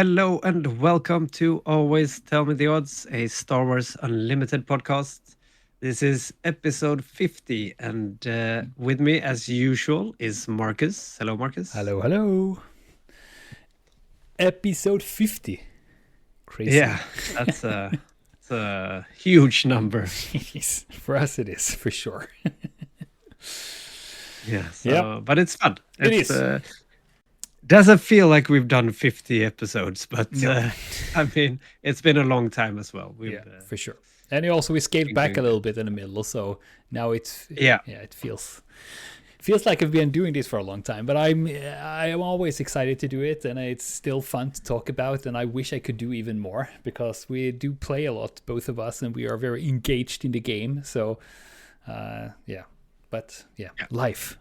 Hello and welcome to Always Tell Me the Odds, a Star Wars Unlimited podcast. This is episode 50, and with me, as usual, is Marcus. Hello, Marcus. Hello. Episode 50. Crazy. Yeah, that's a huge number. For us, it is, for sure. Yeah, but it's fun. It is. Doesn't feel like we've done 50 episodes, but No. I mean, it's been a long time as well. For sure. And also we scaled back a little bit in the middle, so now it feels like I've been doing this for a long time. But I am always excited to do it, and it's still fun to talk about. And I wish I could do even more because we do play a lot, both of us, and we are very engaged in the game. So, life.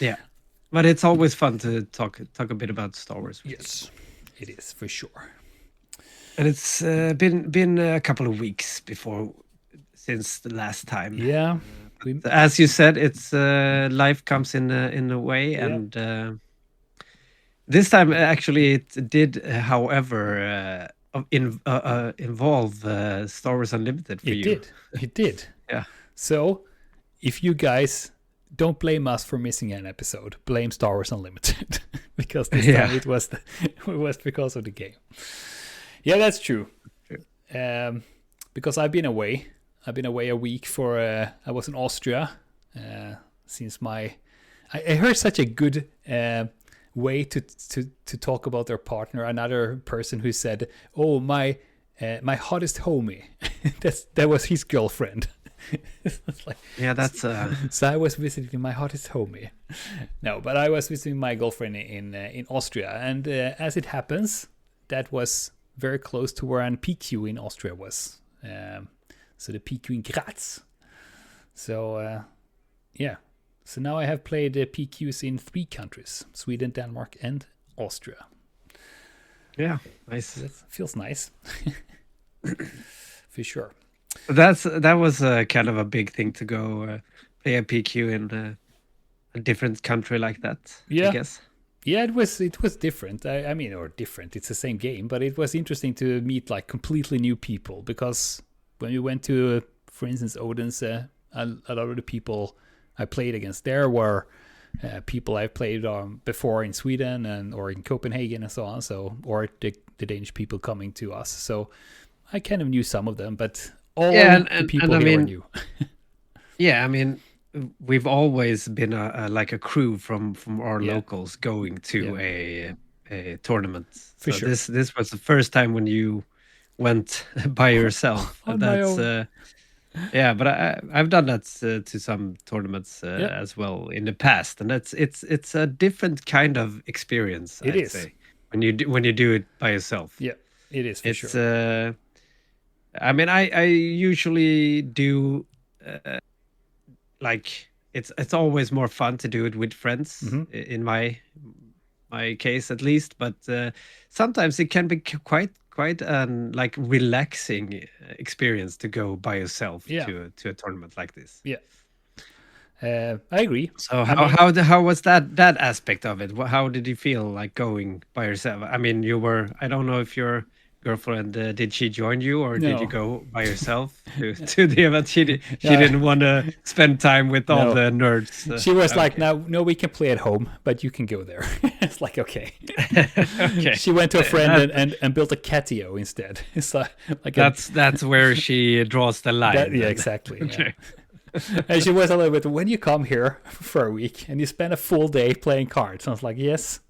Yeah. But it's always fun to talk a bit about Star Wars. Yes, it is for sure. And it's been a couple of weeks since the last time. Yeah, as you said, it's life comes in a way, and this time actually it did, however, involve Star Wars Unlimited for you. It did. Yeah. So, if you guys don't blame us for missing an episode. Blame Star Wars Unlimited because this time it was because of the game. Yeah, that's true. Because I've been away. I've been away a week for. I was in Austria since I heard such a good way to talk about their partner. Another person who said, "Oh, my hottest homie." that was his girlfriend. That's so I was visiting my hottest homie. No, but I was visiting my girlfriend in Austria, and as it happens, that was very close to where an PQ in Austria was. So the PQ in Graz. So so now I have played PQs in 3 countries: Sweden, Denmark, and Austria. Yeah, nice. That feels nice. For sure. That was kind of a big thing to go play a PQ in a different country like that. Yeah. I guess. Yeah, it was different. I mean, or different. It's the same game, but it was interesting to meet like completely new people because when we went to, for instance, Odense, a lot of the people I played against there were people I've played before in Sweden or in Copenhagen and so on. So, or the Danish people coming to us. So I kind of knew some of them, but all the people here were new. Yeah, I mean, we've always been a crew from our locals going to a tournament. For so sure. This was the first time when you went by yourself. On my own. But I've done that to some tournaments as well in the past, and it's a different kind of experience. I'd say, when you do it by yourself. Yeah, it is for sure. I mean, I usually do it's always more fun to do it with friends in my case at least, but sometimes it can be quite like relaxing experience to go by yourself to a tournament like this. Yeah. I agree. So how was that aspect of it? How did you feel like going by yourself? I mean, I don't know if your girlfriend did she join you, or did you go by yourself to the event? She didn't want to spend time with all the nerds. She was like, no, we can play at home, but you can go there. It's like, okay. Okay. She went to a friend and built a catio instead. It's like that's where she draws the line. Exactly. Okay. Yeah. And she was a little bit, when you come here for a week and you spend a full day playing cards, I was like, yes.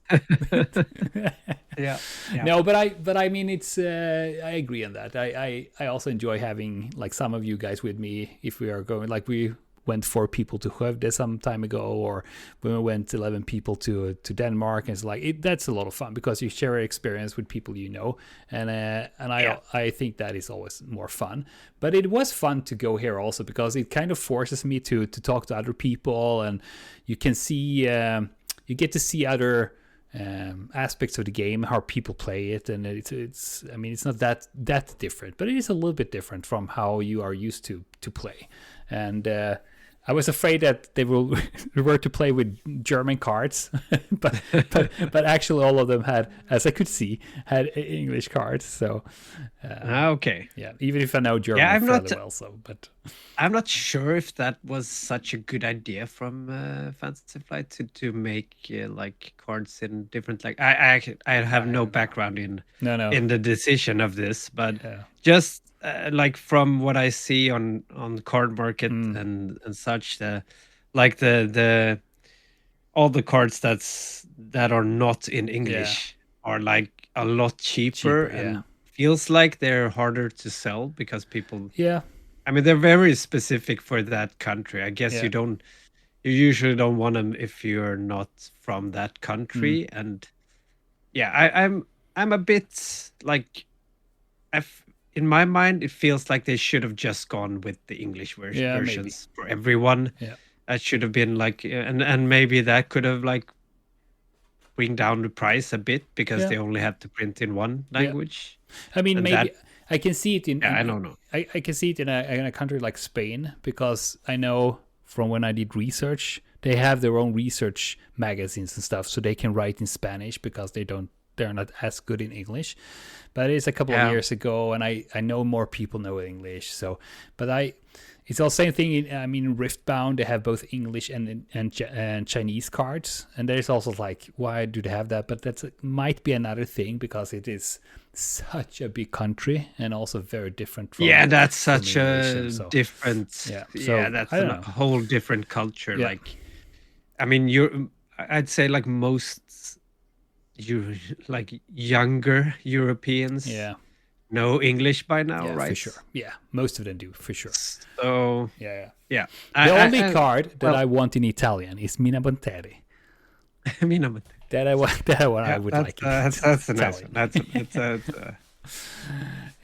Yeah. No, but I mean, it's I agree on that. I also enjoy having like some of you guys with me if we are going, like we went 4 people to Skövde some time ago, or when we went 11 people to Denmark, and it's like that's a lot of fun because you share experience with people you know, and I think that is always more fun. But it was fun to go here also because it kind of forces me to talk to other people, and you can see you get to see other aspects of the game, how people play it, and it's I mean, it's not that different, but it is a little bit different from how you are used to play. And I was afraid that they will were to play with German cards, but actually all of them had, as I could see, had English cards. So Okay. yeah, even if I know German fairly well, so but I'm not sure if that was such a good idea from Fantasy Flight to make like cards in different like I have no background in the decision of this, but just like from what I see on card market and such, like the all the cards that are not in English are like a lot cheaper and feels like they're harder to sell because people I mean, they're very specific for that country. I guess you usually don't want them if you're not from that country. And yeah, I'm a bit like, in my mind, it feels like they should have just gone with the English versions for everyone. Yeah, That should have been like, and maybe that could have like bring down the price a bit because they only have to print in one language. I mean, maybe I can see it in. I don't know. I can see it in a country like Spain because I know from when I did research, they have their own research magazines and stuff, so they can write in Spanish because they're not as good in English. But it's a couple of years ago, and I know more people know English. So, but it's all same thing. I mean, Riftbound, they have both English and Chinese cards, and there's also like, why do they have that? But that might be another thing because it is such a big country and also very different. That's such a different. That's a whole different culture. Yeah. Like, I mean, I'd say like most like younger Europeans. Know English by now, right? For sure. Yeah, most of them do, for sure. So yeah. The only card that I want in Italian is Mina Bonteri. Mina Bonteri. That I want. I would like. That's a nice one. That's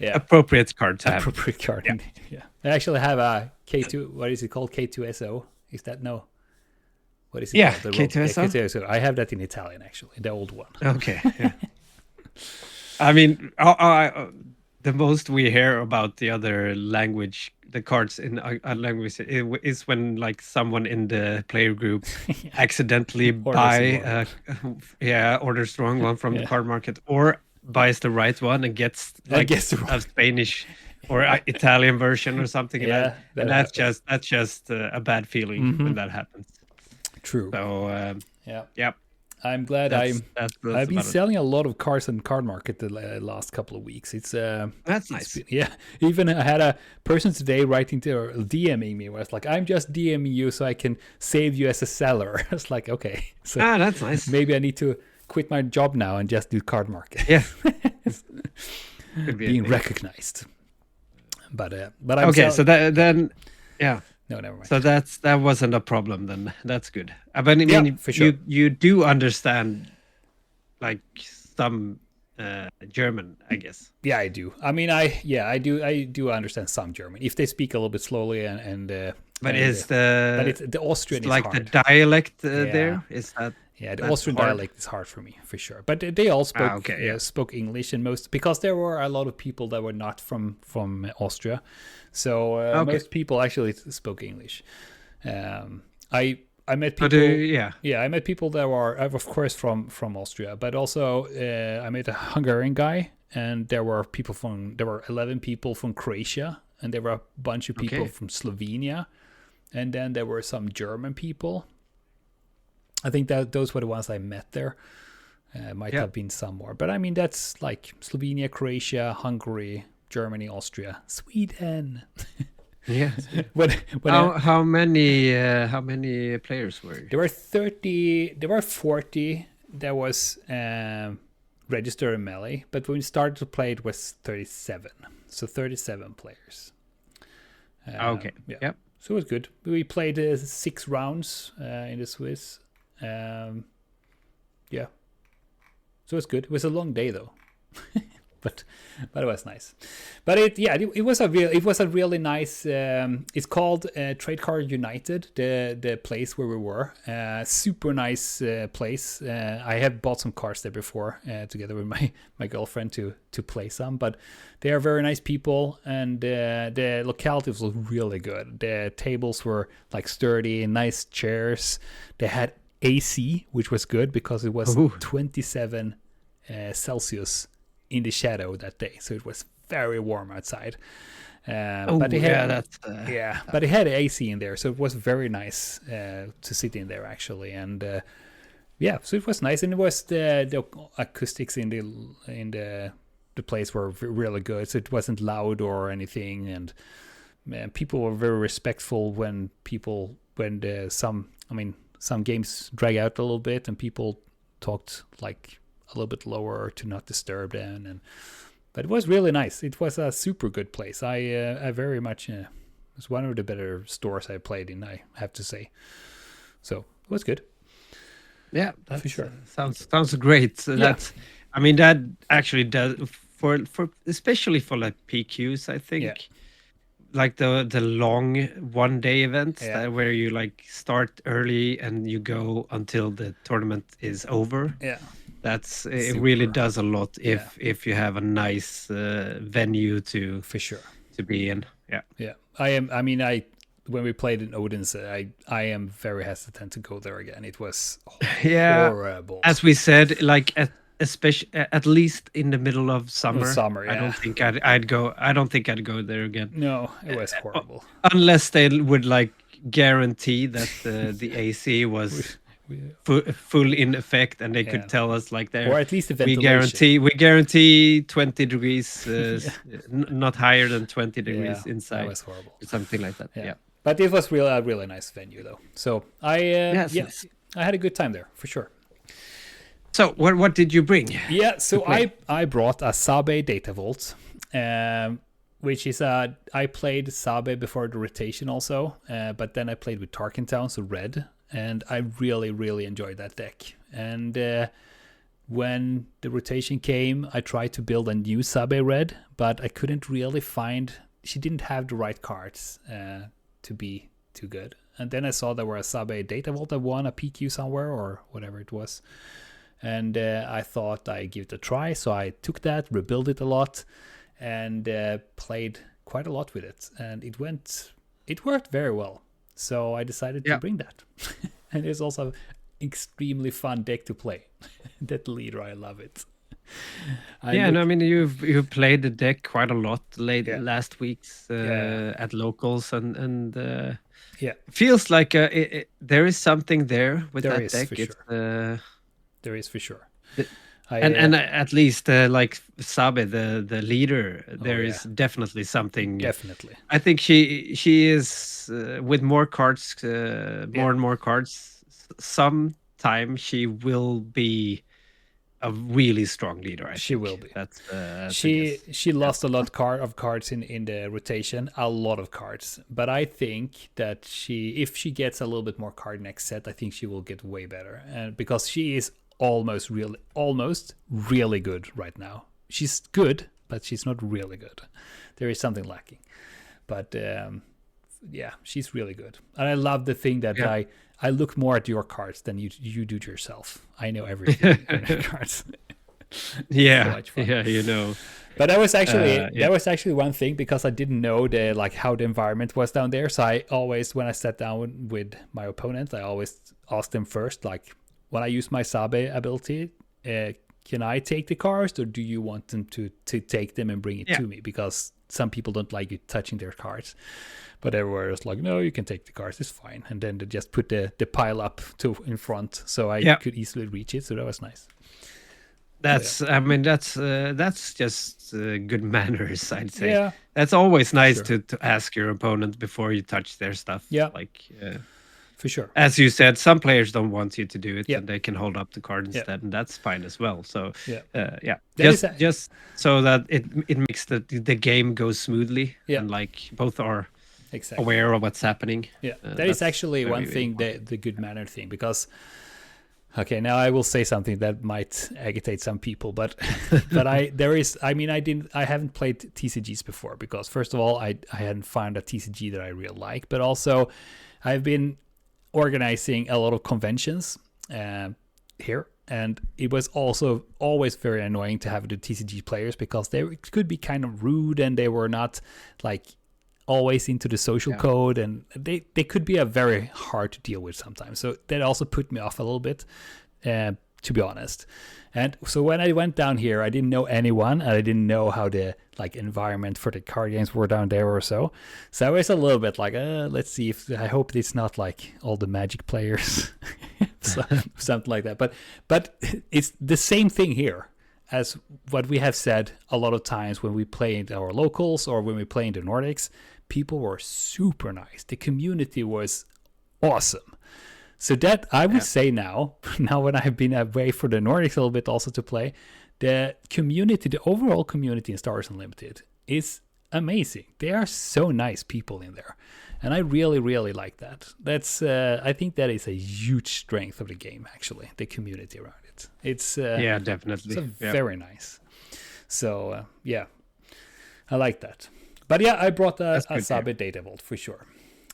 appropriate card to have. Appropriate card. Yeah. I actually have a K2. What is it called? K2SO. Is that no? What is it called? K2SO. K2SO. I have that in Italian actually, the old one. Okay. Yeah. I mean, the most we hear about the other language, the cards in a language, is when like someone in the player group accidentally orders the wrong one from the card market, or buys the right one and gets like a Spanish or Italian version or something. And that's just a bad feeling when that happens. True. So I'm glad I've been selling a lot of cards on card market the last couple of weeks. It's that's nice. Even I had a person today writing or DMing me where it's like, I'm just DMing you so I can save you as a seller. It's like, okay, so that's nice. Maybe I need to quit my job now and just do card market. Yeah, being recognized. But I'm so then No, never mind. So that wasn't a problem then. That's good. But I mean, for sure. You do understand like some German, I guess. Yeah, I do. I mean, I do understand some German if they speak a little bit slowly But it's the Austrian is like hard. the dialect there is that. Yeah, the Austrian dialect is hard for me for sure. But they all spoke English, and most because there were a lot of people that were not from Austria, so most people actually spoke English. I met people. I met people that were of course from Austria, but also I met a Hungarian guy, and there were 11 people from Croatia, and there were a bunch of people from Slovenia, and then there were some German people. I think that those were the ones I met there. Might have been some more, but I mean that's like Slovenia, Croatia, Hungary, Germany, Austria, Sweden. How many players were? There were 30. There were 40. That was registered in Melee, but when we started to play, it was 37. So 37 players. So it was good. We played 6 rounds in the Swiss. So it's good. It was a long day though. but it was nice. But it was a really nice. It's called Trade Card United, the place where we were. Super nice place. I have bought some cards there before, together with my girlfriend to play some. But they are very nice people, and the locality was really good. The tables were like sturdy, nice chairs. They had AC, which was good because it was 27 Celsius in the shadow that day, so it was very warm outside. But it had, but it had AC in there, so it was very nice to sit in there actually. And so it was nice, and it was the acoustics in the place were really good, so it wasn't loud or anything, and people were very respectful when some games drag out a little bit and people talked like a little bit lower to not disturb them, but it was really nice. It was a super good place. I very much it was one of the better stores I played in, I have to say. So it was good. Yeah, that's, for sure. Sounds great. That actually does for especially for like PQs, I think. Yeah. Like the long 1 day events where you like start early and you go until the tournament is over. Yeah. It really does a lot if you have a nice venue to for sure to be in. When we played in Odense, I am very hesitant to go there again. It was horrible. As we said, like especially at least in the middle of summer. I don't think I'd go. I don't think I'd go there again. No, it was horrible. Unless they would like guarantee that the AC was full in effect, and they could tell us like there, or at least the ventilation. We guarantee 20 degrees, not higher than 20 degrees inside. That was horrible. Something like that. Yeah. But it was a really nice venue though. So I had a good time there for sure. So what did you bring? Yeah, so I brought a Sabe Data Vault, which is I played Sabe before the rotation also, but then I played with Tarkentown, so red, and I really, really enjoyed that deck. And when the rotation came, I tried to build a new Sabe red, but I couldn't really find, she didn't have the right cards to be too good. And then I saw there were a Sabe Data Vault that won a PQ somewhere or whatever it was. And I thought I'd give it a try, so I took that, rebuilt it a lot, and played quite a lot with it. And it worked very well. So I decided to bring that. And it's also an extremely fun deck to play. That leader, I love it. You've played the deck quite a lot last weeks at locals, and feels like there is something there with that deck. For sure. There is for sure. And at least like Sabe, the leader, there is definitely something. Definitely. I think she is with more cards, more and more cards. Sometime she will be a really strong leader. She will be. That's she lost a lot of cards in the rotation, a lot of cards. But I think that if she gets a little bit more card next set, I think she will get way better. And because she is almost really good right now. She's good, but she's not really good. There is something lacking. But she's really good. And I love the thing that I look more at your cards than you do yourself. I know everything in your cards. So you know. But that was actually one thing, because I didn't know how the environment was down there. So I always, when I sat down with my opponent, I always asked them first, like, when I use my Sabe ability, can I take the cards, or do you want them to take them and bring it to me? Because some people don't like you touching their cards. But everywhere was like, no, you can take the cards, it's fine. And then they just put the pile up in front, so I could easily reach it. So that was nice. That's that's just good manners, I'd say. Yeah. That's always nice to ask your opponent before you touch their stuff. Yeah. For sure. As you said, some players don't want you to do it, and they can hold up the card instead, and that's fine as well. So, just so that it makes the game go smoothly, and like both are aware of what's happening. Yeah, that is actually one thing, the good manner thing, because Okay, now I will say something that might agitate some people, but I haven't played TCGs before because first of all, I hadn't found a TCG that I really like, but also I've been organizing a lot of conventions here, and it was also always very annoying to have the TCG players because they could be kind of rude and they were not like always into the social code, and they could be a very hard to deal with sometimes. So that also put me off a little bit, to be honest. And so when I went down here, I didn't know anyone, and I didn't know how the like environment for the card games were down there or so. So I was a little bit like, let's see if I hope it's not like all the Magic players, something like that. But it's the same thing here as what we have said a lot of times when we play in our locals or when we play in the Nordics. People were super nice. The community was awesome. So that I would say now when I have been away for the Nordics a little bit also to play, the community, the overall community in Star Wars Unlimited is amazing. They are so nice people in there. And I really, really like that. That's I think that is a huge strength of the game, actually, the community around it. It's definitely. It's very nice. So I like that. But yeah, I brought a Sabe Data Vault for sure.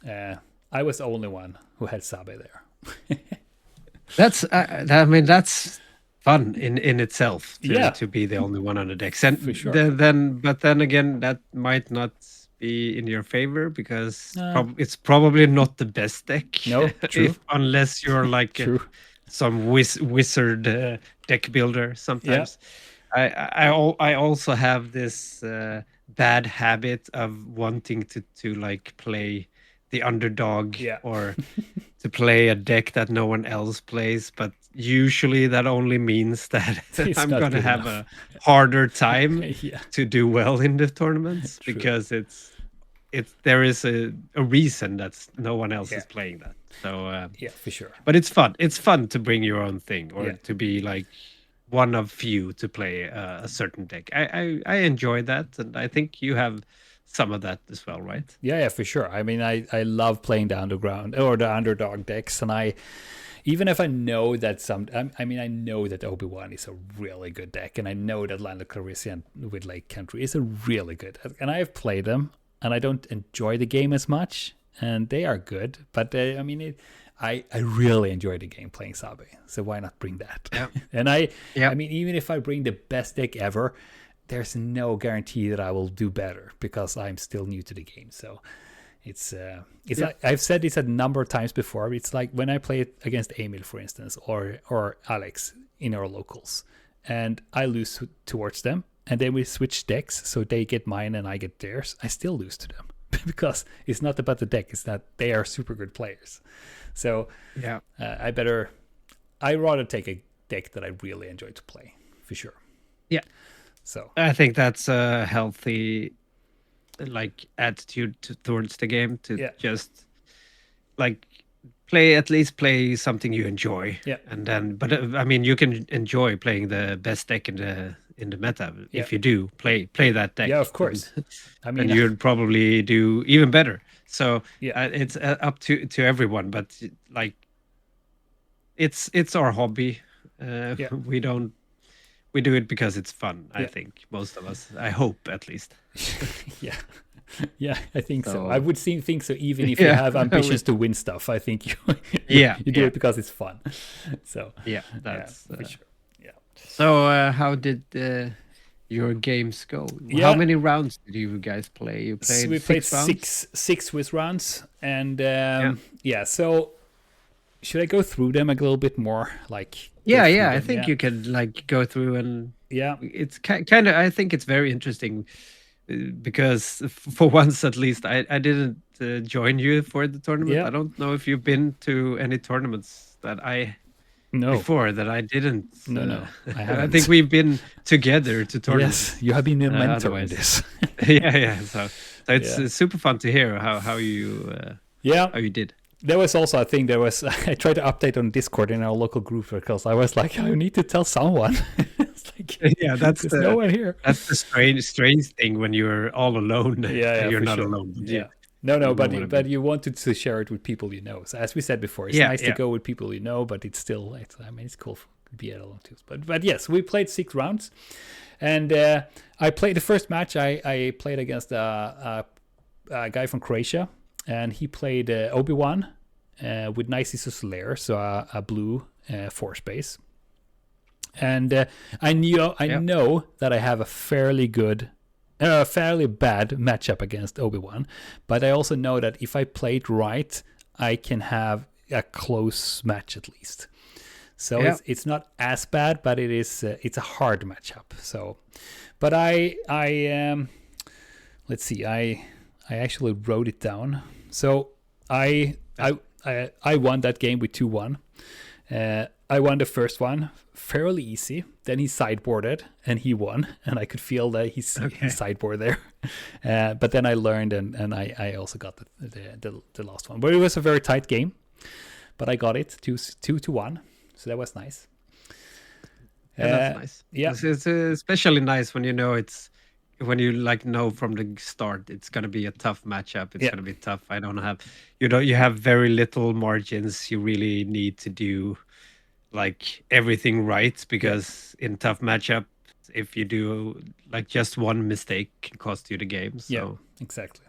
I was the only one who had Sabe there. That's that's fun in itself to be the only one on the decks. And for sure. Then again, that might not be in your favor because it's probably not the best deck. No, true. Unless you're like some wizard deck builder sometimes. I also have this bad habit of wanting to like play the underdog or to play a deck that no one else plays, but usually that only means that I'm going to have a harder time to do well in the tournaments because there is a reason that no one else is playing that. So for sure. But it's fun. It's fun to bring your own thing or to be like one of few to play a certain deck. I enjoy that, and I think you have some of that as well, right? Yeah, for sure. I mean, I love playing the underground or the underdog decks, and even if I know that I know that Obi-Wan is a really good deck, and I know that Land of Calrissian with Lake Country is a really good, and I have played them, and I don't enjoy the game as much, and they are good, but I really enjoy the game playing Sabe, so why not bring that? Yeah. And I mean, even if I bring the best deck ever, there's no guarantee that I will do better because I'm still new to the game. So it's like, I've said this a number of times before. It's like when I play it against Emil, for instance, or Alex in our locals, and I lose towards them, and then we switch decks, so they get mine and I get theirs. I still lose to them because it's not about the deck; it's that they are super good players. So I'd rather take a deck that I really enjoy to play for sure. Yeah. So I think that's a healthy like attitude towards the game to just like play something you enjoy. Yeah. And then, but I mean, you can enjoy playing the best deck in the meta if you do play that deck. Yeah, of course. I mean, you'd probably do even better. So it's up to everyone. But like, it's our hobby. We do it because it's fun. I think most of us. I hope at least. Yeah, I think so. I would think so. Even if you have ambitions to win stuff, I think you do it because it's fun. So that's for sure. Yeah. So how did your games go? How many rounds did you guys play? You played we played six with rounds, and So should I go through them a little bit more? Like I think you could like go through and it's kind of. I think it's very interesting. Because for once at least I didn't join you for the tournament. I don't know if you've been to any tournaments that before that I didn't. No, I haven't. I think we've been together to tournaments. Yes, you have been a mentor in this. So it's super fun to hear how you did. There was also, I think I tried to update on Discord in our local group because I was like, I need to tell someone. There's no one here. That's the strange thing when you're all alone. You're not alone. No, You know what I but mean? you wanted to share it with people you know. So as we said before, it's Yeah, nice to yeah. go with people you know, but it's still, I mean, it's cool to be alone too. But yes, we played 6 rounds, and I played the first match. I played against a guy from Croatia, and he played Obi-Wan with Nisus Lair, so a blue force base. And I know that I have a fairly bad matchup against Obi-Wan, but I also know that if I play it right, I can have a close match at least. So it's not as bad, but it's a hard matchup. So, but let's see, I actually wrote it down. So I won that game with 2-1. I won the first one fairly easy. Then he sideboarded and he won, and I could feel that he sideboard there. But then I learned, and I also got the last one. But it was a very tight game, but I got it 2-1, so that was nice. Yeah, that's nice. Yeah, It's especially nice when you know when you like know from the start it's gonna be a tough matchup. It's gonna be tough. I don't have, you have very little margins. You really need to do like everything right, because in tough matchup, if you do like just one mistake can cost you the game. So yeah, exactly.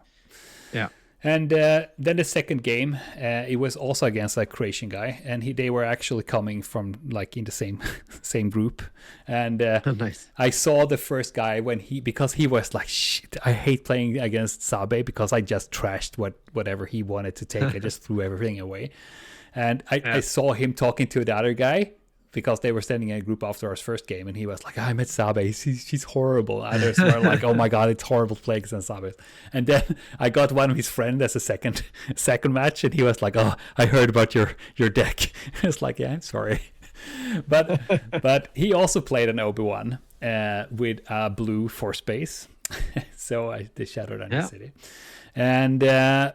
yeah. And then the second game, it was also against a Croatian guy, and they were actually coming from like in the same group. And Nice. I saw the first guy because he was like, shit, I hate playing against Sabe because I just trashed whatever he wanted to take. I just threw everything away. And I saw him talking to the other guy, because they were standing in a group after our first game, and he was like, I met Sabe, she's horrible. Others were like, oh my god, it's horrible to play against Sabe. And then I got one of his friends as a second match, and he was like, oh, I heard about your deck. It's like, yeah, I'm sorry. But he also played an Obi-Wan with a blue force base. So the Shadow Dynasty City. And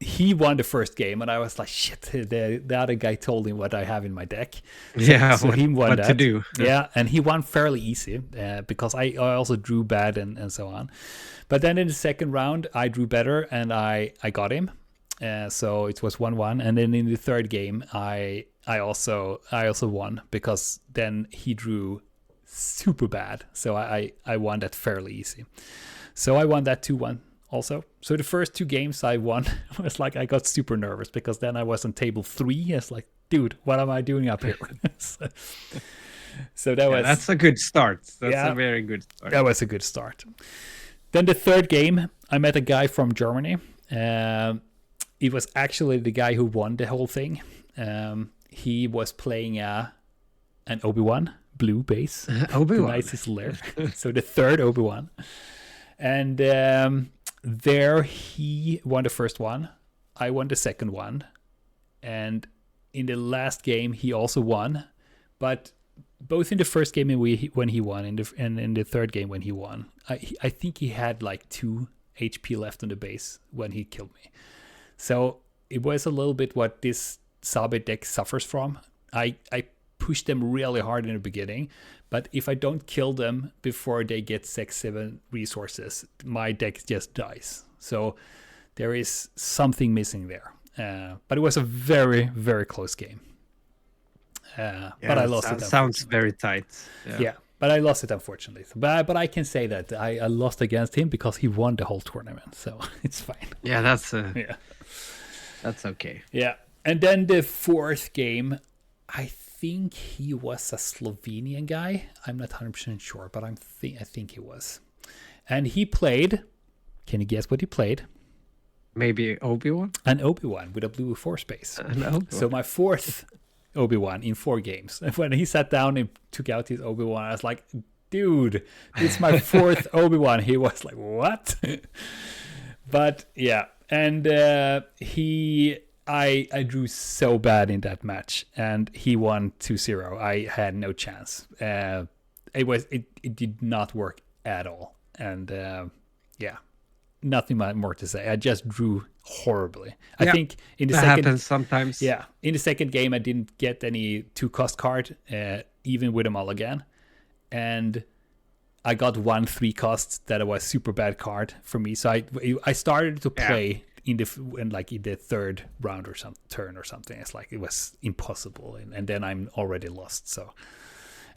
he won the first game, and I was like, shit, the other guy told him what I have in my deck. So he won what that. to do. Yeah, and he won fairly easy because I also drew bad and so on. But then in the second round, I drew better, and I got him. So it was 1-1. And then in the third game, I also won, because then he drew super bad. So I won that fairly easy. So I won that 2-1. Also, so the first 2 games I won was like, I got super nervous, because then I was on table 3. It's like, dude, what am I doing up here? So that's a good start. That's a very good start. That was a good start. Then the third game, I met a guy from Germany. It was actually the guy who won the whole thing. He was playing an Obi-Wan blue base. Obi-Wan. Nicest lair. So the third Obi-Wan. And there he won the first one. I won the second one. And in the last game, he also won. But both in the first game when he won, and in the third game when he won, I think he had like 2 HP left on the base when he killed me. So it was a little bit what this Sabe deck suffers from. I pushed them really hard in the beginning, but if I don't kill them before they get 6-7 resources, my deck just dies. So there is something missing there. But it was a very, very close game. But I lost it. Sounds very tight. Yeah, but I lost it, unfortunately. But I can say that I lost against him because he won the whole tournament, so it's fine. Yeah, that's okay. Yeah, and then the fourth game, I think he was a Slovenian guy. I'm not 100% sure, but I think he was. And he played, can you guess what he played? Maybe Obi-Wan? An Obi-Wan with a blue force base. So my fourth Obi-Wan in 4 games. When he sat down and took out his Obi-Wan, I was like, dude, it's my fourth Obi-Wan. He was like, what? But yeah, and I drew so bad in that match, and he won 2-0. I had no chance. It did not work at all, and yeah, nothing more to say. I just drew horribly. I think in the second, happens sometimes. Yeah, in the second game, I didn't get any 2-cost card, even with a mulligan, and I got 1 3 cost that was super bad card for me. So I started to play in the third round or some turn or something. It's like it was impossible, and then I'm already lost. So,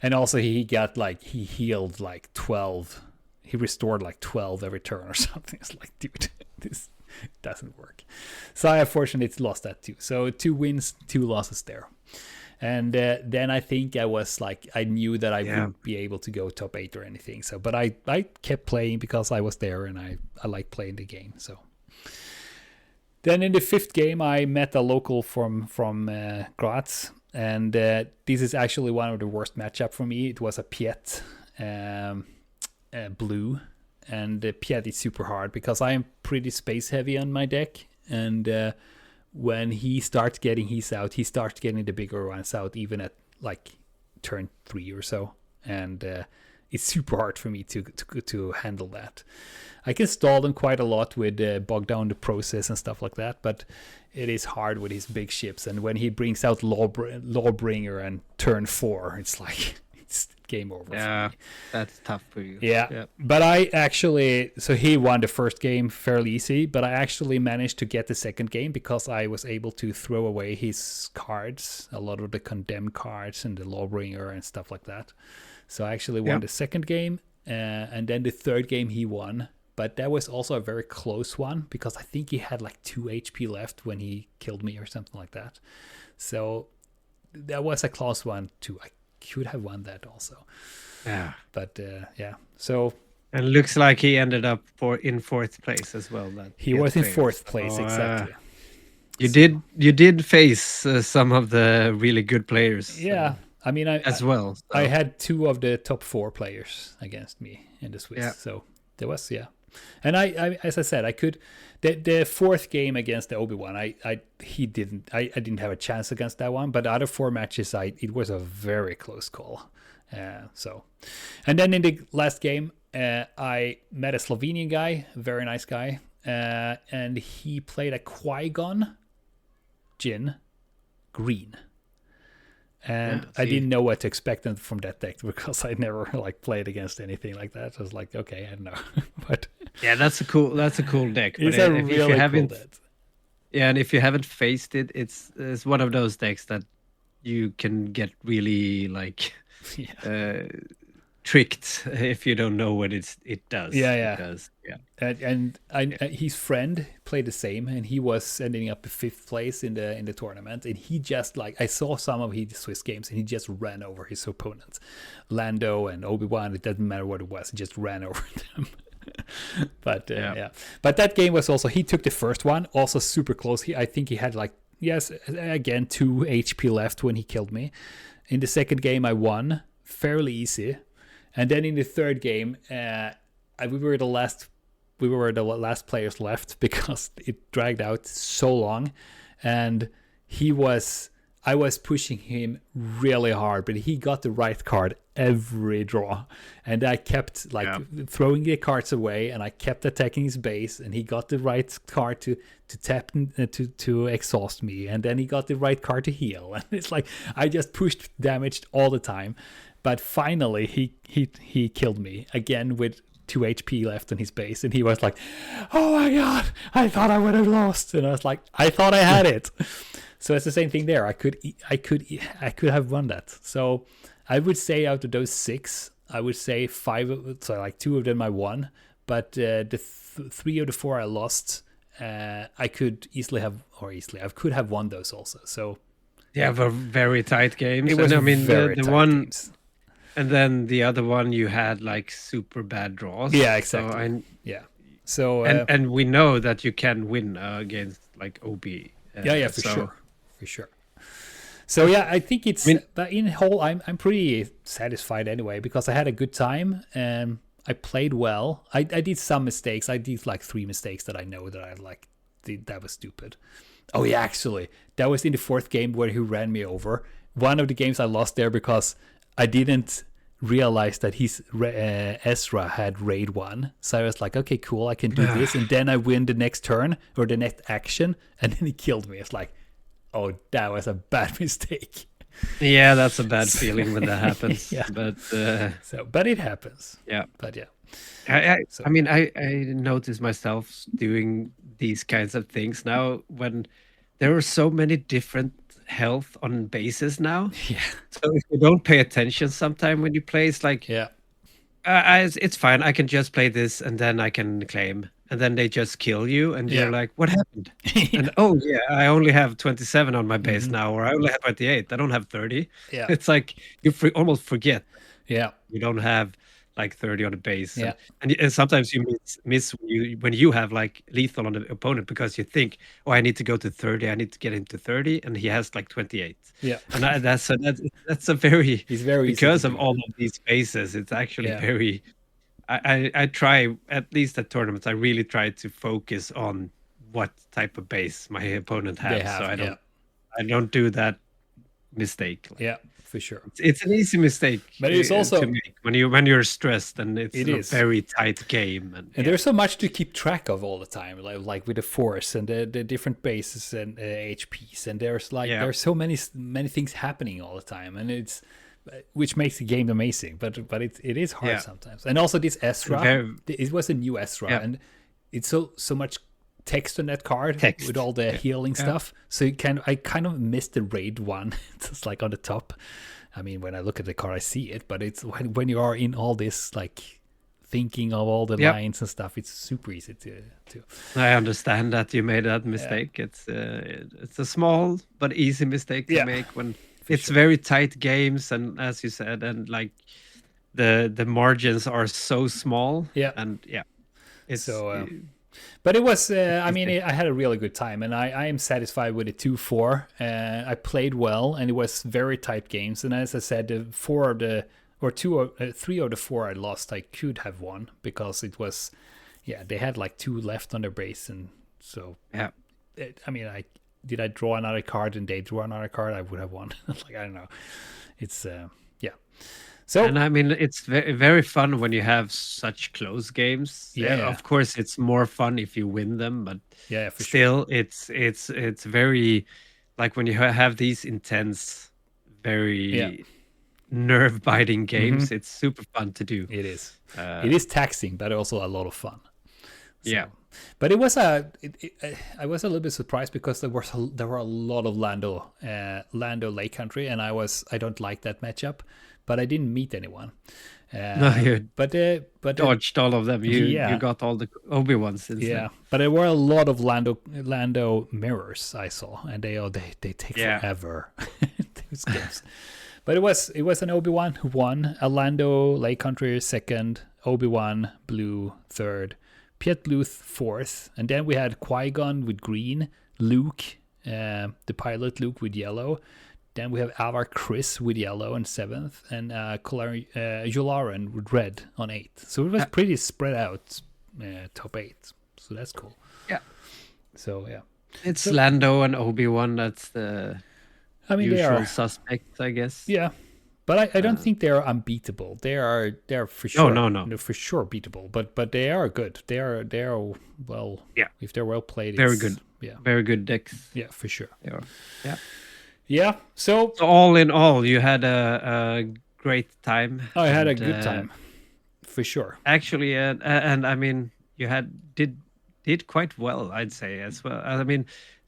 and also he healed like 12. He restored like 12 every turn or something. It's like, dude, this doesn't work. So I unfortunately lost that too. So 2 wins, 2 losses there. And then I think I was like, I knew that I wouldn't be able to go top 8 or anything. So, but I kept playing because I was there and I like playing the game. So then in the 5th game, I met a local from Graz. And this is actually one of the worst matchup for me. It was a Piet blue. And Piet is super hard because I am pretty space heavy on my deck. And when he starts getting his out, he starts getting the bigger ones out even at like turn 3 or so. And it's super hard for me to handle that. I can stall them quite a lot with bog down the process and stuff like that, but it is hard with his big ships. And when he brings out Lawbringer and turn 4, it's like it's game over. Yeah, that's tough for you. Yeah. But I actually, so he won the first game fairly easy, but I actually managed to get the second game because I was able to throw away his cards, a lot of the condemned cards and the Lawbringer and stuff like that. So I actually won the second game, and then the third game he won. But that was also a very close one because I think he had like 2 HP left when he killed me or something like that. So that was a close one too. I could have won that also. Yeah. But so. And it looks like he ended up in 4th place as well. He was in 4th place, exactly. You did face some of the really good players. Yeah. I mean, well. So. I had 2 of the top 4 players against me in the Swiss. Yeah. So there was, And I as I said, I could the 4th game against the Obi-Wan, I didn't have a chance against that one, but the other 4 matches it was a very close call. So and then in the last game, I met a Slovenian guy, very nice guy, and he played a Qui-Gon Jinn green. And I didn't know what to expect from that deck because I never played against anything like that. I was like, okay, I don't know. But yeah, that's a cool deck. It's a really cool deck. Yeah, and if you haven't faced it, it's one of those decks that you can get really tricked if you don't know what it does. Yeah. It does. Yeah. And his friend played the same, and he was ending up in 5th place in the tournament. And he just I saw some of his Swiss games, and he just ran over his opponents, Lando and Obi-Wan. It doesn't matter what it was; he just ran over them. But but that game was also, he took the first one, also super close. I think he had again 2 HP left when he killed me. In the second game, I won fairly easy. And then in the third game, we were the last players left because it dragged out so long, and I was pushing him really hard, but he got the right card every draw, and I kept throwing the cards away, and I kept attacking his base, and he got the right card to tap to exhaust me, and then he got the right card to heal, and it's like I just pushed damage all the time. But finally, he killed me again with 2 HP left on his base, and he was like, "Oh my god, I thought I would have lost," and I was like, "I thought I had it." So it's the same thing there. I could have won that. So I would say out of those 6, I would say 5. So 2 of them I won, but the 3 of the 4 I lost. I could I could have won those also. So yeah, were very tight games. It was very the tight one. Games. And then the other one, you had super bad draws. Yeah, exactly. So and we know that you can win against OB. For sure. So I think it's. But in whole, I'm pretty satisfied anyway because I had a good time and I played well. I did some mistakes. I did 3 mistakes that I know that I that was stupid. Oh yeah, actually, that was in the 4th game where he ran me over. One of the games I lost there because I didn't realize that his Ezra had raid 1. So I was like, okay, cool, I can do this. And then I win the next turn or the next action. And then he killed me. It's like, oh, that was a bad mistake. Yeah, that's a bad So, feeling when that happens. yeah. But So, but it happens. yeah, But yeah. I, I So I mean I notice myself doing these kinds of things now when there are so many different health on bases now. yeah, So if you don't pay attention sometime when you play, it's like yeah, it's fine. I can just play this and then I can claim. And then they just kill you and you're yeah, like, what happened? yeah. And oh yeah, I only have 27 on my base Hmm. now, or I only have 28. I don't have 30. Yeah, It's like you almost forget yeah, you don't have like 30 on the base. yeah, And sometimes you miss when you have like lethal on the opponent because you think, oh, I need to go to 30, I need to get into 30, and he has like 28. yeah. And that's a very It's very easy to because of do all that. of these bases, it's actually Yeah, very I try at least at tournaments, I really try to focus on what type of base my opponent they has. So have. Yeah, I don't do that mistake. Like yeah, for sure. it's an easy mistake But it's to also make when you're stressed and it's it a is. very tight game and And yeah. there's so much to keep track of all the time, like with the force and the different bases and HPs, and there's like Yeah. there's so many things happening all the time, and it's which makes the game amazing. But it is hard Yeah. sometimes. And also this Ezra, Very it was a new Ezra, yeah. and it's so much text on that card Text. with all the Yeah. healing Yeah. stuff. So I kind of missed the raid one. It's like on the top. I mean, when I look at the card, I see it, but it's when you are in all this like thinking of all the Yep. lines and stuff, it's super easy to I understand that you made that mistake. It's a small but easy mistake to Yeah, make when for it's sure. very tight games and as you said and like the margins are so small Yeah. and yeah it's So, but it was, I mean, easy. I had a really good time, and I am satisfied with the 2-4. I played well, and it was very tight games. And as I said, the three of the four I lost, I could have won because it was, yeah, they had like two left on their base, and so Yeah. I mean, did I draw another card and they draw another card, I would have won. Like I don't know, it's yeah. So And I mean, it's very, very fun when you have such close games. Yeah. Of course, it's more fun if you win them, but yeah, for sure. still, it's very like when you have these intense, very Yeah. nerve-biting games. It's super fun to do. It is. It is taxing, but also a lot of fun. So, Yeah. But it was I was a little bit surprised because there were a lot of Lando Lake Country, and I don't like that matchup, but I didn't meet anyone. No, you But dodged all of them. You Yeah. got all the Obi-Wans instead. yeah, but there were a lot of Lando mirrors I saw, and they take Yeah. forever. Those games. But it was an Obi-Wan who won, a Lando Lake Country second, Obi-Wan Blue third, Piet Bluth fourth, and then we had Qui-Gon with green, Luke, the pilot Luke with yellow. Then we have Avar Chris with yellow on seventh, and Jolaren with red on eighth. So it was pretty spread out, top eight. So that's cool. Yeah. So yeah, It's Lando and Obi-Wan. That's the I mean they usual are suspects, I guess. yeah, but I don't think they're unbeatable. They're for sure no. they're for sure beatable. But they are good. They are well. Yeah. If they're well played, Very it's- good. Yeah, Very good decks. yeah, for sure. They are. Yeah. Yeah. So So all in all, you had a great time. I had a and, good time, for sure. Actually, and I mean, you did quite well, I'd say as well. I mean,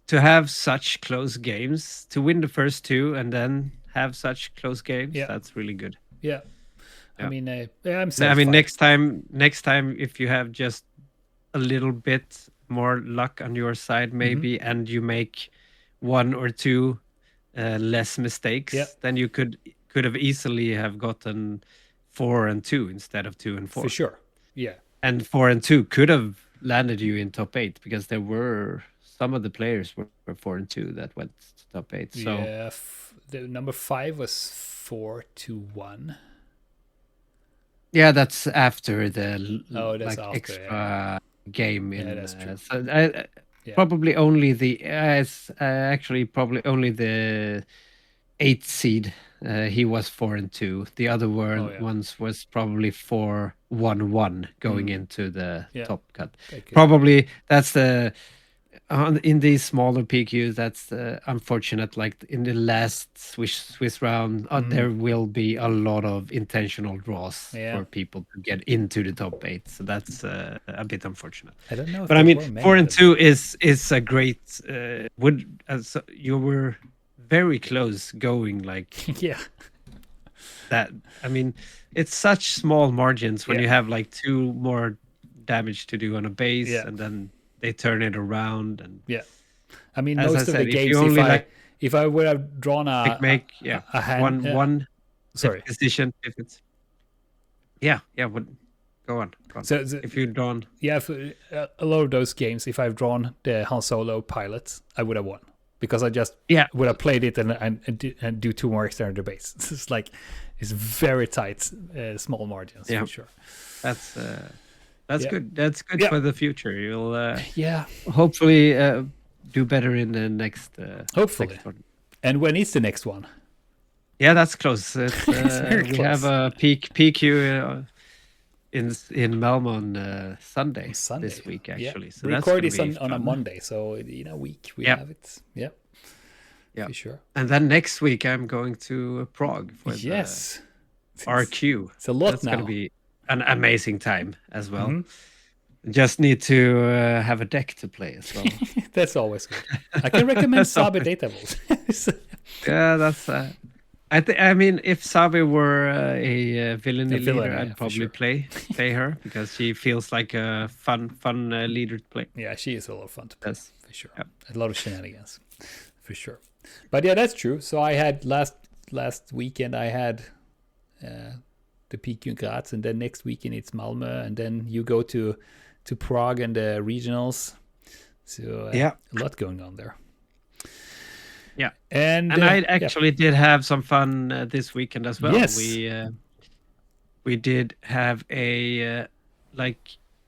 to have such close games, to win the first two, and then have such close games, Yeah. that's really good. Yeah. I Yeah. mean, I'm I satisfied. mean, next time, if you have just a little bit more luck on your side, maybe, and you make one or two less mistakes, Yeah. then you could have easily have gotten 4 and 2 instead of 2 and 4. For sure. Yeah. And 4 and 2 could have landed you in top 8 because there were some of the players were 4 and 2 that went to top 8. So Yeah. The number 5 was 4-1. yeah, that's after the Oh, that's like after, extra game in. Yeah, that's true. So Yeah. probably only it's actually probably only the 8th seed. He was 4 and 2. The other yeah. ones was probably 4-1-1 going into the Yeah. top cut. That could- Probably that's the in these smaller PQs, that's unfortunate. Like in the last Swiss round, there will be a lot of intentional draws Yeah. for people to get into the top 8. So that's a bit unfortunate. I don't know if But I there mean, were many 4 of and them. 2 is a great. You were very close going like Yeah. that. I mean, it's such small margins when Yeah. you have like 2 more damage to do on a base, Yeah. and then they turn it around. And Yeah. I mean, as I most of the said, if games, you only like if I would have drawn make a hand, one sorry. decision, if it's what go on. So If you don't, yeah, for a lot of those games, if I've drawn the Han Solo pilot, I would have won because I just would have played it and do 2 more external to base. It's like it's very tight, small margins for sure. That's good. That's good for the future. You'll hopefully do better in the next. Hopefully. Next one. And when is the next one? Yeah, that's close. It's, very we close. have a PQ in Malmo on Sunday this week, actually. Yeah. So we that's record this on on a Monday, so in a week we have it. Yeah. For sure. And then next week I'm going to Prague for the RQ. It's a lot That's now. going to be an amazing time as well. Just need to have a deck to play as well. That's always good. I can recommend Sabe Data Vault. Yeah, that's. I mean, if Sabe were a villainy leader, I'd probably play her because she feels like a fun leader to play. Yeah, she is a lot of fun to play for sure. Yep. A lot of shenanigans for sure. But yeah, that's true. So I had last weekend I had the PQ in Graz, and then next weekend it's Malmö, and then you go to Prague and the regionals. So a lot going on there. Yeah, and I actually did have some fun this weekend as well. Yes, we did have a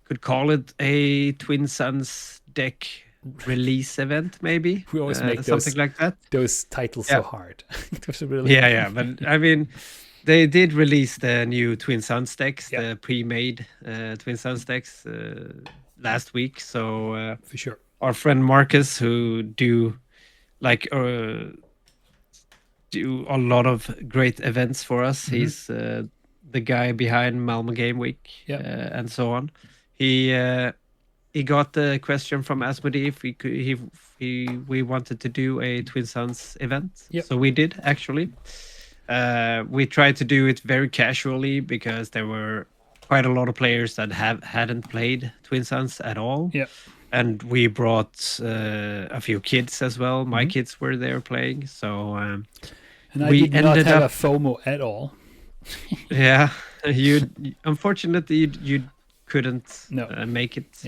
could call it a Twin Suns deck release event, maybe. We always make something like that. Those titles so hard. Really but I mean, they did release the new Twin Suns decks, the pre-made Twin Suns decks last week. So for sure, our friend Marcus, who do a lot of great events for us. He's the guy behind Malmö Game Week and so on. He got the question from Asmodee if we wanted to do a Twin Suns event. So we did, actually. We tried to do it very casually because there were quite a lot of players that hadn't played Twin Suns at all. And we brought a few kids as well. My kids were there playing, so and we did not have a FOMO at all. Yeah, unfortunately you couldn't make it.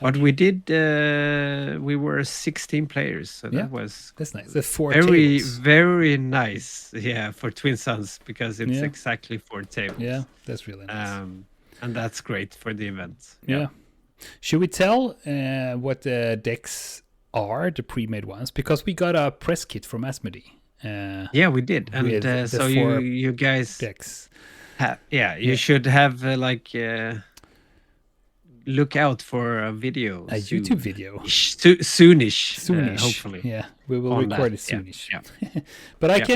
But we did. We were 16 players, so that's nice. The 4 very tables. very nice. Yeah, for Twin Suns because it's exactly 4 tables. Yeah, that's really nice. And that's great for the event. Yeah. Should we tell what the decks are, the pre-made ones? Because we got a press kit from Asmodee. Yeah, we did. And so you guys decks. You should have look out for a video. A YouTube video. Soonish, hopefully. Yeah, we will record it soonish. Yeah. But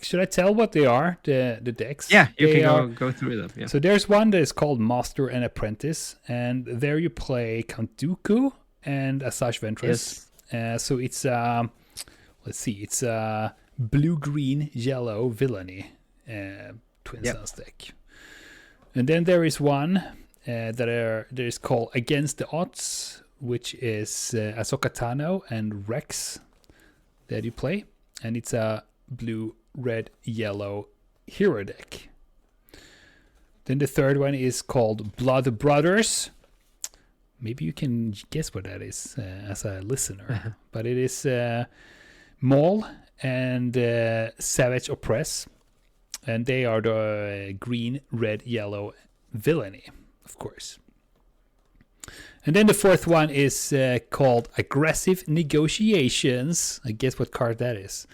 should I tell what they are, the decks? Yeah, you can go through them. Yeah. So there's one that is called Master and Apprentice, and there you play Count Dooku and Asajj Ventress. So it's it's blue, green, yellow villainy Twin Suns deck. And then there is one that is called Against the Odds, which is Ahsoka Tano and Rex that you play, and it's a blue, red, yellow hero deck. Then the third one is called Blood Brothers. Maybe you can guess what that is as a listener, but it is Maul and Savage Oppress, and they are the green, red, yellow villainy, of course. And then the fourth one is called Aggressive Negotiations. I guess what card that is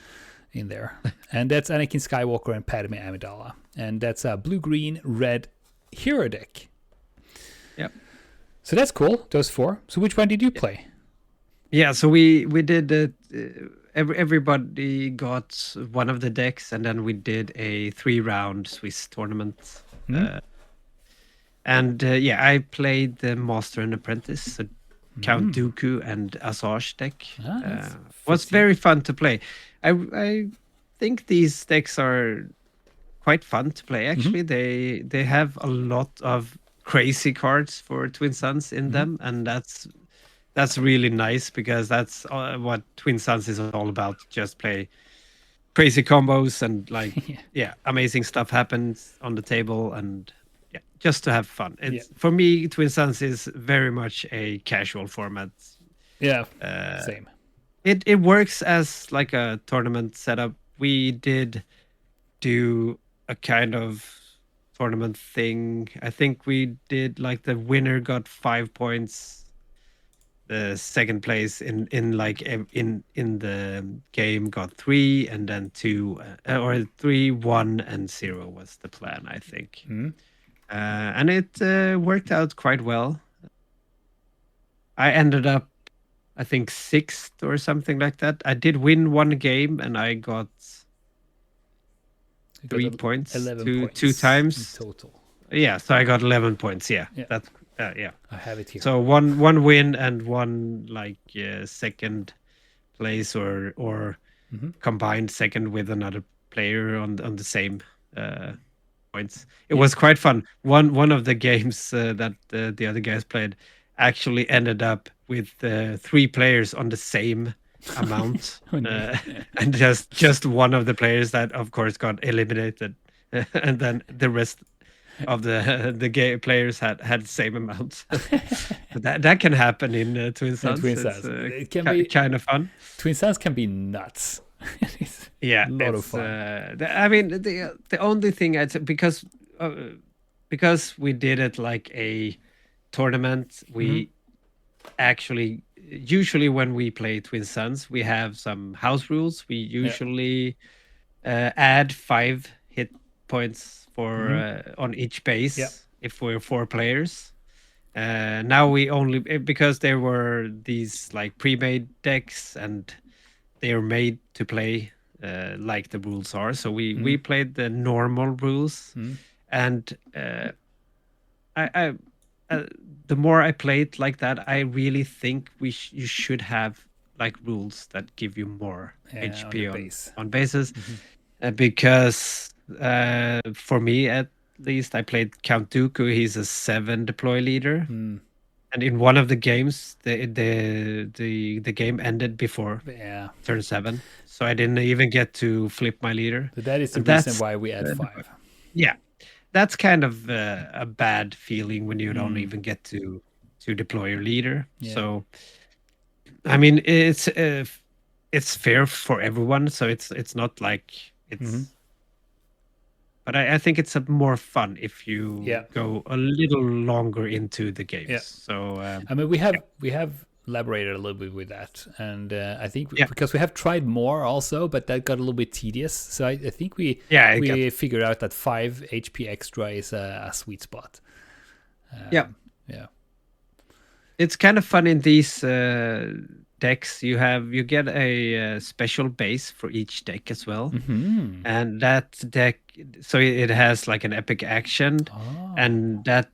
in there. And that's Anakin Skywalker and Padme Amidala. And that's a blue, green, red hero deck. Yep. So that's cool, those 4. So which one did you play? Yeah, so we did it. Everybody got one of the decks, and then we did a 3 round Swiss tournament. Hmm? Uh, and yeah, I played the Master and Apprentice, so Count Dooku and Asajj deck. Ah, that Was fits you. very fun to play. I think these decks are quite fun to play. Actually, they have a lot of crazy cards for Twin Suns in them, and that's really nice because that's what Twin Suns is all about. Just play crazy combos and like Yeah. yeah, amazing stuff happens on the table and yeah, just to have fun. Yeah. It's for me, Twin Suns is very much a casual format. Yeah. Uh, Same. it works as like a tournament setup. We did do a kind of tournament thing. I think we did like the winner got 5 points, the second place in like in the game got 3, and then 2 or 3, 1 and 0 was the plan, I think. And it worked out quite well. I ended up, I think, 6th or something like that. I did win one game and I got You got 3 points 11 two points in times. total. Yeah, so I got 11 points. Yeah, Yeah. that's yeah. I have it here. So one win and one like second place or combined second with another player on the same points. It was quite fun. One of the games that the other guys played actually ended up with 3 players on the same amount, Oh, no. and just one of the players that of course got eliminated, and then the rest of the gay players had the same amount. That can happen in Twin And Suns. Twin It's Suns. It can be kind of fun. Twin Suns can be nuts. It's Yeah, a lot of it's. fun. I mean, the only thing I'd say, because we did it like a tournament, we actually usually when we play Twin Suns, we have some house rules. We usually add 5 hit points for on each base Yeah. if we're 4 players. Now we only because there were these like pre-made decks and they are made to play like the rules are. So we played the normal rules, and I the more I played like that, I really think you should have like rules that give you more On HP the on base. bases, because for me at least, I played Count Dooku. He's a 7 deploy leader, and in one of the games, the game ended before Yeah. turn 7, so I didn't even get to flip my leader. So that is the And reason that's why we add 5. yeah, that's kind of a bad feeling when you don't even get to deploy your leader. Yeah. So, I mean, it's fair for everyone. So it's not like it's. But I think it's a more fun if you go a little longer into the games. Yeah. So I mean, we have elaborated a little bit with that, and I think because we have tried more also, but that got a little bit tedious. So I think we figured out that 5 HP extra is a sweet spot. Yeah. It's kind of fun in these decks. You get a special base for each deck as well, and that deck, so it has like an epic action, and that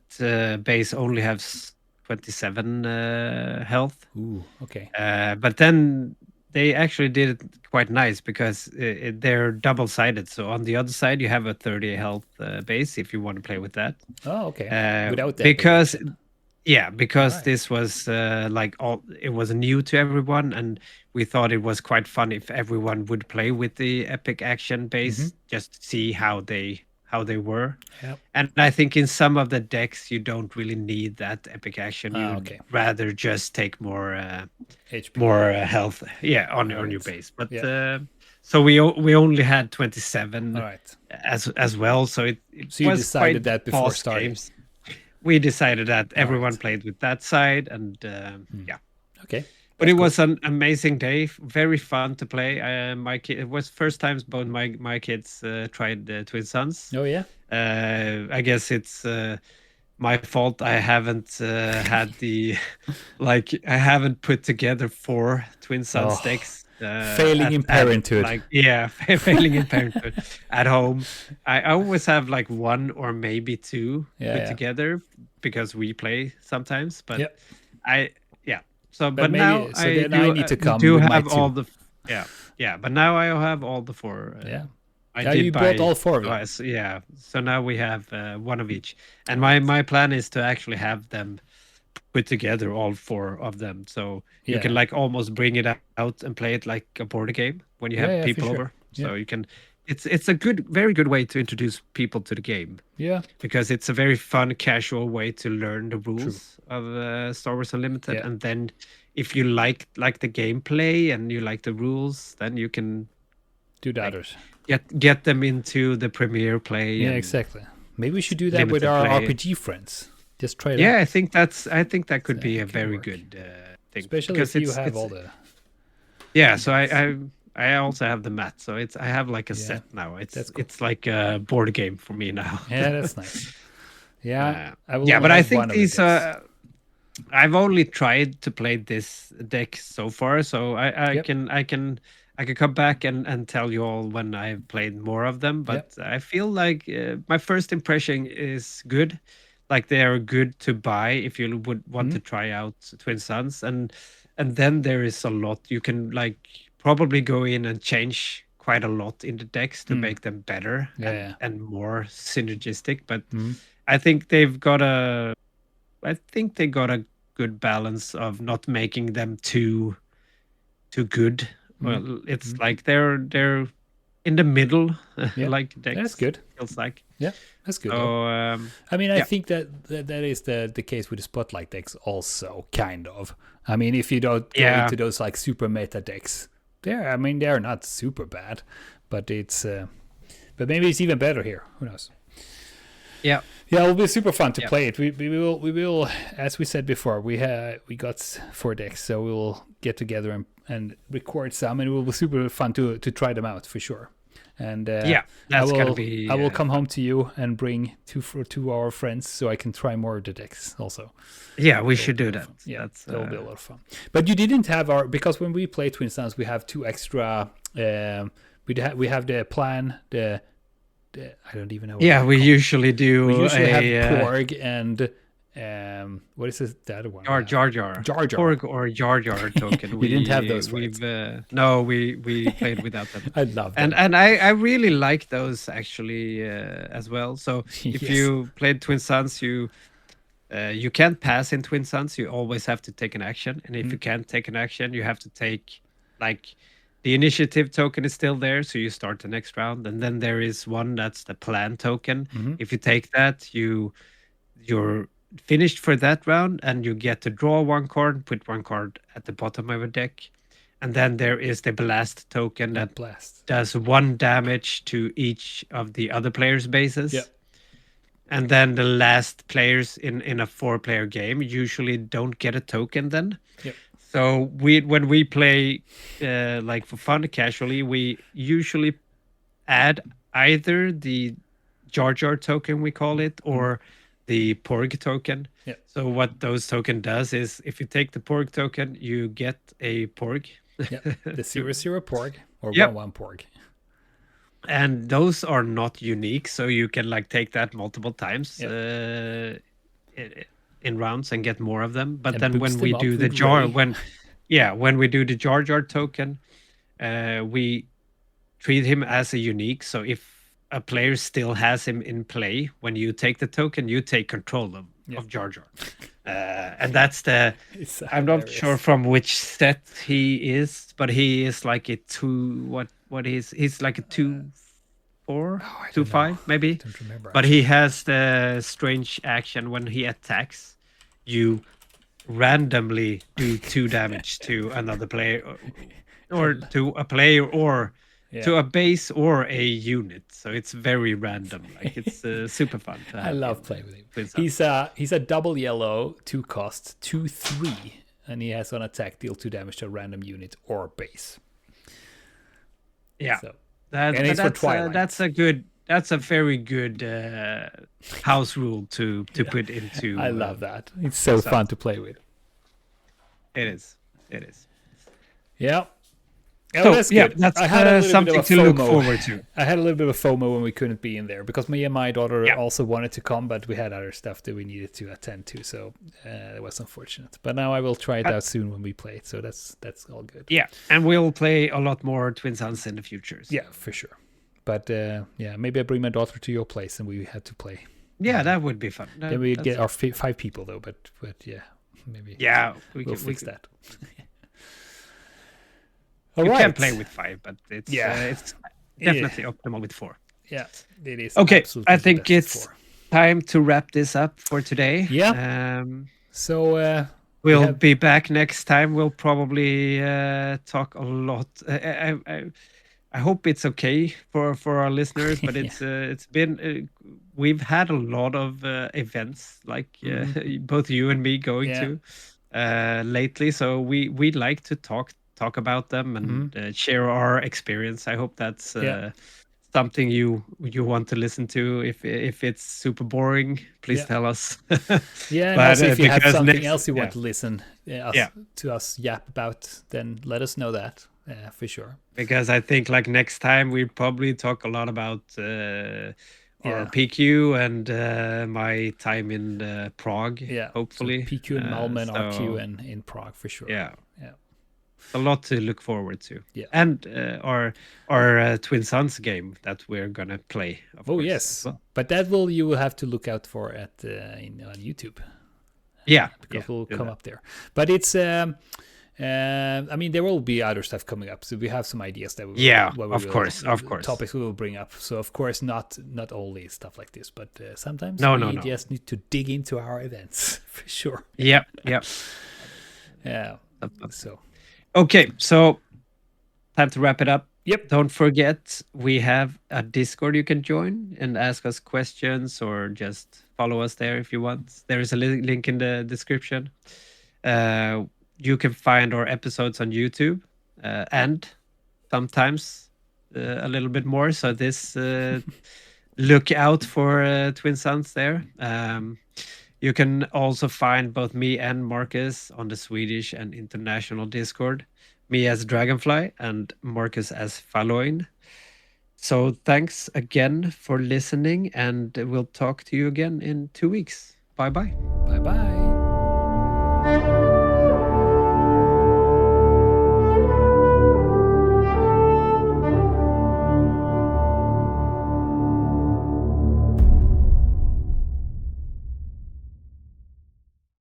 base only has 27 health. Ooh, okay. But then they actually did it quite nice because they're double-sided. So on the other side, you have a 30 health base if you want to play with that. Oh, okay. Without that, because this was it was new to everyone, and we thought it was quite fun if everyone would play with the epic action base, just to see how they were. Yep. And I think in some of the decks you don't really need that epic action. You'd rather just take more HP, more health, on your base. But so we only had 27 as well. So it so you was decided quite that before fast starting. games. We decided that everyone played with that side, and Okay. But it was an amazing day, very fun to play. My kid, it was first times both my kids tried Twin Suns. Oh yeah. I guess it's my fault. I haven't had the like I haven't put together 4 Twin Suns Oh, decks failing in at parenthood. like yeah, failing in parenthood at home. I always have like 1 or maybe 2 Yeah, put yeah, together because we play sometimes, but yeah. I yeah. So But but now maybe so. I Then I do need to come with my have all 2. the yeah, yeah, but now I have all the 4 Yeah. I Yeah, you did bought buy all 4 of them. twice. Yeah. So now we have 1 of each. And my plan is to actually have them put together, all 4 of them. So you can Yeah. like almost bring it out and play it like a board game when you Yeah, have yeah, for people sure. over. Yeah. So you can it's a good very good way to introduce people to the game Yeah. because it's a very fun casual way to learn the True. rules of Star Wars Unlimited, Yeah. and then if you like the gameplay and you like the rules, then you can Do the like others. get them into the premiere play Yeah, and exactly. Maybe we should do that with limited our play. RPG friends. Just try it Yeah, out. I think that could be a It can very work. good thing Especially because if you have it's all the yeah. So decks. I also have the mat, so it's I have like a Yeah. set now. That's cool. It's like a board game for me now. Yeah, that's nice. Yeah. I will Yeah, only but I have think one of the these decks. I've only tried to play this deck so far, so Yep. I can come back and tell you all when I've played more of them. Yep. But I feel like my first impression is good. Like they are good to buy if you would want to try out Twin Suns, and then there is a lot you can like probably go in and change quite a lot in the decks to make them better Yeah. and more synergistic. But Mhm. I think they've got a I think they got a good balance of not making them too good. Well, it's like they're in the middle, Yeah. like That's decks good. feels like. Yeah. That's good though. So I mean, I yeah, think that is the case with the spotlight decks also, kind of. I mean, if you don't go yeah, into those like super meta decks, they're not super bad, but it's but maybe it's even better here. Who knows? yeah, Yeah, it'll be super fun to yeah, play it. We will, as we said before, we got 4 decks, so we will get together and record some, and it will be super fun to try them out for sure. And yeah. That's gonna be I will come fun. home to you and bring two of our friends so I can try more of the decks also. Yeah, we That'll should be a do lot of that. fun. Yeah, That's that'll be a lot of fun. But you didn't have our, because when we play Twin Suns, we have 2 extra. We have the plan. The I don't even know. What yeah. they're We called. usually do We usually have a Porg and what is this, the other one? Jar Jar Jar Jar. Porg or Jar Jar token. We didn't have those, we've right? no, we played without them. I love them. And I really like those actually as well. So if Yes. you played Twin Suns, you can't pass in Twin Suns. You always have to take an action, and if you can't take an action, you have to take like the initiative token is still there, so you start the next round, and then there is one that's the plan token. If you take that, you're finished for that round, and you get to draw 1 card, put 1 card at the bottom of a deck, and then there is the blast token that Blast. does 1 damage to each of the other players' bases. Yep. And then the last players in a 4-player game usually don't get a token then. Yep. So when we play like for fun casually, we usually add either the Jar Jar token, we call it, or the Porg token. Yep. So what those token does is if you take the Porg token, you get a Porg. Yeah, the 0/0 Porg or Yep. 1/1 Porg. And those are not unique, so you can like take that multiple times in rounds and get more of them. But And then boost when we them up do the with jar, Ray. when we do the Jar Jar token, we treat him as a unique. So if a player still has him in play, when you take the token, you take control of Jar Jar. And that's the It's I'm not hilarious. sure from which set he is, but he is like a 2 what he's like a 2/4, I don't 2/5 know. maybe. I don't remember. But he has the strange action when he attacks, you randomly do 2 damage to another player or to a player or to a base or a unit. So it's very random. Like it's super fun to have. I love in playing with him. Twin Suns. He's a double yellow, 2 cost, 2/3, and he has on attack deal 2 damage to a random unit or base. Yeah. So, That, and but it's for Twilight. that's a good that's a very good house rule to put I into love that. It's so fun to play with. it is. It is. Yeah. Oh, So that's yeah, good. that's I had a little bit something of a to look FOMO. forward to. I had a little bit of a FOMO when we couldn't be in there because me and my daughter Yeah. also wanted to come, but we had other stuff that we needed to attend to, so it was unfortunate. But now I will try it out soon when we play it, so that's all good. Yeah, and we'll play a lot more Twin Suns in the future. So. Yeah, for sure. But yeah, maybe I bring my daughter to your place and we had to play. Yeah, that would be fun. Then we get our 5 people though, but yeah, maybe. Yeah, we'll fix that. You can play with 5, but it's definitely optimal with 4. Yeah, it is. Okay, I think it's time to wrap this up for today. Yeah. So we'll be back next time. We'll probably talk a lot. I hope it's okay for our listeners, but it's been we've had a lot of events like both you and me going to lately. So we'd like to talk about them and share our experience. I hope that's something you want to listen to. If it's super boring, please tell us. Yeah, and also if you have something else you want to listen to us yap about, then let us know that for sure. Because I think like next time we probably talk a lot about our PQ and my time in Prague. Yeah, hopefully so PQ in Malmö and RQ in Prague for sure. Yeah. A lot to look forward to. Yeah. And our Twin Suns game that we're gonna play. Of course, yes, but that you will have to look out for at on YouTube. Yeah, because we'll come up there. But it's I mean, there will be other stuff coming up, so we have some ideas that we will, of course, topics we will bring up. So of course, not only stuff like this, but sometimes we just need to dig into our events for sure. Yep. Yeah. So. Okay, so time to wrap it up. Yep. Don't forget, we have a Discord you can join and ask us questions or just follow us there if you want. There is a link in the description. You can find our episodes on YouTube and sometimes a little bit more. So this look out for Twin Suns there. You can also find both me and Marcus on the Swedish and international Discord. Me as Dragonfly and Marcus as Falloin. So thanks again for listening, and we'll talk to you again in 2 weeks. Bye-bye. Bye-bye.